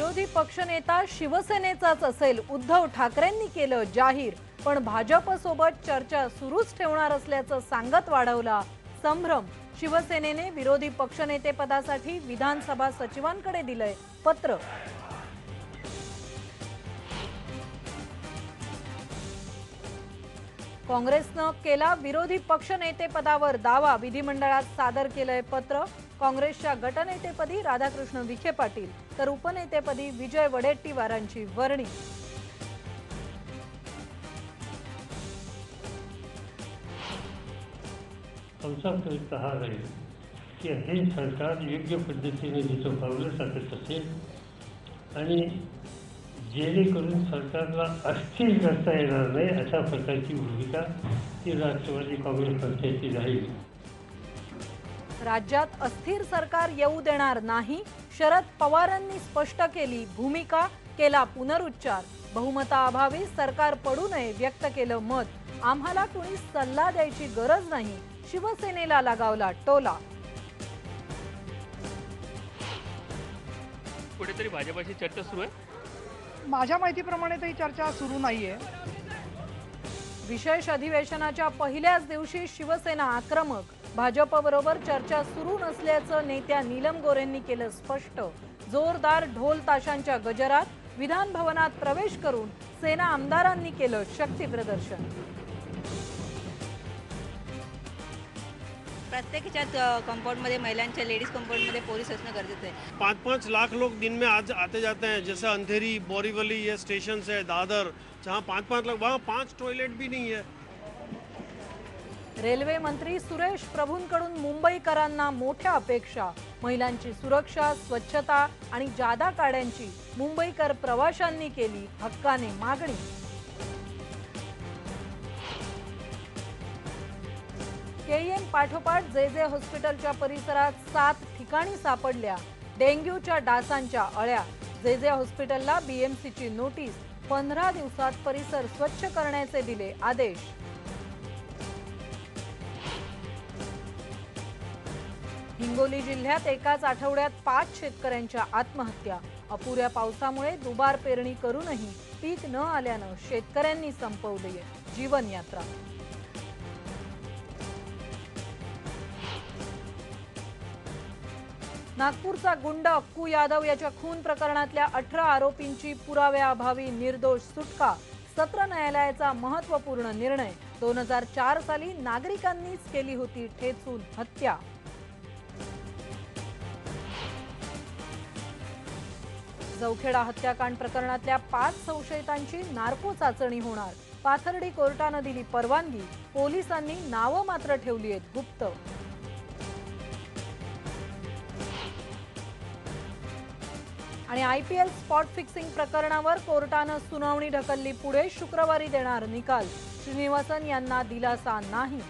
विरोधी पक्षनेता शिवसेनेचाच असेल, उद्धव ठाकरेंनी केलं जाहीर, पण भाजप सोबत चर्चा सुरूच ठेवणार असल्याचं सांगत वाढवला संभ्रम। शिवसेनेने विरोधी पक्षनेते पदासाठी विधानसभा सचिवांकडे दिलंय पत्र। काँग्रेसनं केला विरोधी पक्षनेते पदावर दावा, विधिमंडळात सादर केलंय पत्र। काँग्रेसच्या गटनेतेपदी राधाकृष्ण विखे पाटील तर उपनेतेपदी विजय वडेट्टीवारांची वर्णी। आमचा प्रयत्न हा राहील की हे सरकार योग्य पद्धतीने जिथं पावलं टाकत असेल आणि जेणेकरून सरकारला अस्थिर करता येणार नाही अशा प्रकारची भूमिका ही राष्ट्रवादी काँग्रेस पक्षाची राहील। राज्यात अस्थिर सरकार येऊ देणार नाही, शरद पवारांनी स्पष्ट केली भूमिका, केला पुनरुच्चार। बहुमताअभावी सरकार पडू नये व्यक्त केलं मत, आम्हाला कुणी सल्ला द्यायची गरज नाही, शिवसेनेला लगावला टोला। कुठेतरी भाजपाची चर्चा सुरू आहे? माझ्या माहितीप्रमाणे ही चर्चा सुरू नाहीये। विशेष अधिवेशनाच्या पहिल्याच दिवशी शिवसेना आक्रमक, भाजपबरोबर चर्चा सुरू नसल्याचं नेत्या नीलम गोरेंनी केलं स्पष्ट। जोरदार ढोल ताशांच्या गजरात विधान भवनात प्रवेश करून सेना आमदारांनी केलं शक्ती प्रदर्शन। प्रत्येक कंपाउंड में महिलांच्या लेडीज कंपाउंड में पोलीस असणं गरजेचं आहे। 5-5 लाख लोग दिन में आज आते जाते हैं, जैसे अंधेरी, बोरीवली ये स्टेशन है, दादर, जहाँ 5-5 लाख, वहाँ 5 टॉयलेट भी नहीं है। रेल्वे मंत्री सुरेश प्रभूंकडून मुंबईकरांना मोठ्या अपेक्षा, महिलांची सुरक्षा, स्वच्छता आणि जादा काड्यांची मुंबईकर प्रवाशांनी केली हक्काने मागणी। केईएम पाठोपाठ जे हॉस्पिटलच्या परिसरात 7 ठिकाणी सापडल्या डेंग्यूच्या डासांच्या अळ्या। जे हॉस्पिटलला बीएमसीची नोटीस, 15 दिवसात परिसर स्वच्छ करण्याचे दिले आदेश। हिंगोली जिल्ह्यात एकाच आठवड्यात 5 शेतकऱ्यांच्या आत्महत्या। अपुऱ्या पावसामुळे दुबार पेरणी करूनही पीक न आल्यानं शेतकऱ्यांनी संपवली जीवनयात्रा। नागपूरचा गुंड अक्कू यादव याच्या खून प्रकरणातल्या 18 आरोपींची पुराव्याअभावी निर्दोष सुटका। सत्र न्यायालयाचा महत्त्वपूर्ण निर्णय। 2004 साली नागरिकांनीच केली होती ठेचून हत्या। जवखेडा हत्याकांड प्रकरणातल्या 5 संशयितांची नार्को चाचणी होणार। पाथर्डी कोर्टाने दिली परवानगी, पोलिसांनी नावं मात्र ठेवली आहेत गुप्त। आणि आयपीएल स्पॉट फिक्सिंग प्रकरणावर कोर्टाने सुनावणी ढकलली पुढे, शुक्रवारी देणार निकाल। श्रीनिवासन यांना दिलासा नाही।